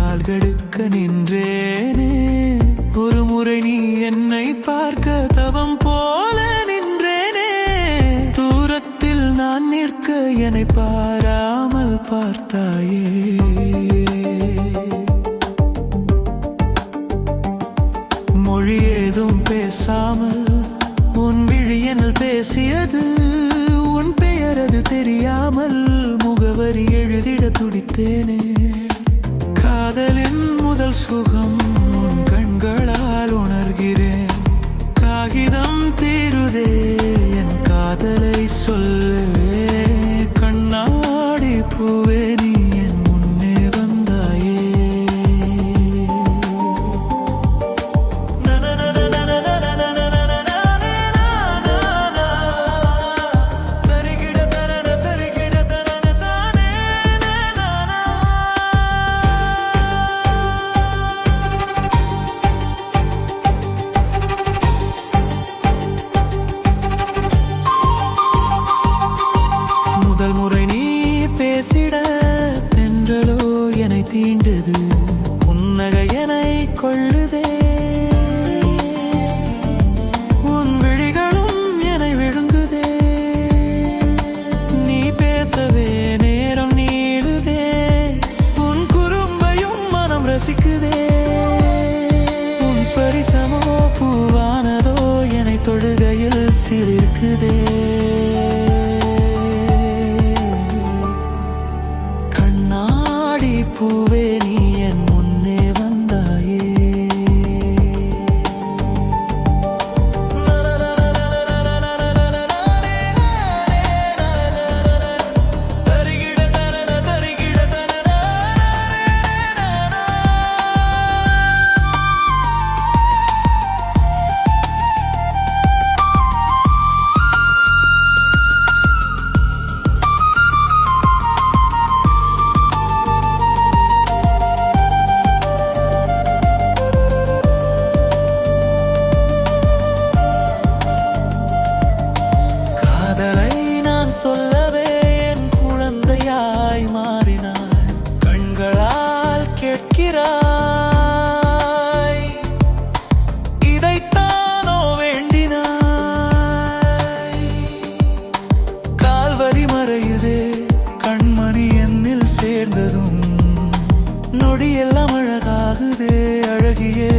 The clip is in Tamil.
கால்கடுக்க நின்றேனே. ஒரு முறை நீ என்னை பார்க்க தவம் போல நின்றேனே. தூரத்தில் நான் நிற்க என்னை பாராமல் பார்த்தாயே. மொழி ஏதும் பேசாமல் உன் விழியனில் பேசியது. உன் பெயரது தெரியாமல் முகவரி எழுதிட துடித்தேனே. காதலின் முதல் சுகம் உன் கண்களால் உணர்கிறேன். காகிதம் தீருதே என் காதலை சொல்லவே. கண்ணாடி பூவே நீ என் முன்னே வந்தாயே. முதல் முறை நீ பேசிட தென்றலோ என்னை தீண்டது. புன்னகை என்னை கொள்ளுதே. உன் விழிகளும் என்னை விழுங்குதே. நீ பேசவே நேரம் நீளுதே. உன் குறும்பையும் மனம் ரசிக்குதே. உன் ஸ்பரிசமோ பூவானதோ என்னை தொடுகையில் சிலிர்க்குதே. பூவே நீ என் முன்னே வந்தாயே. சொல்லவே என் குழந்தையாய் மாறினாய். கண்களால் கேட்கிறாய். இதைத்தானோ வேண்டினாய். கால்வரி மறையுதே கண்மணி என்னில் சேர்ந்ததும். நொடியெல்லாம் அழகாகுதே அழகியே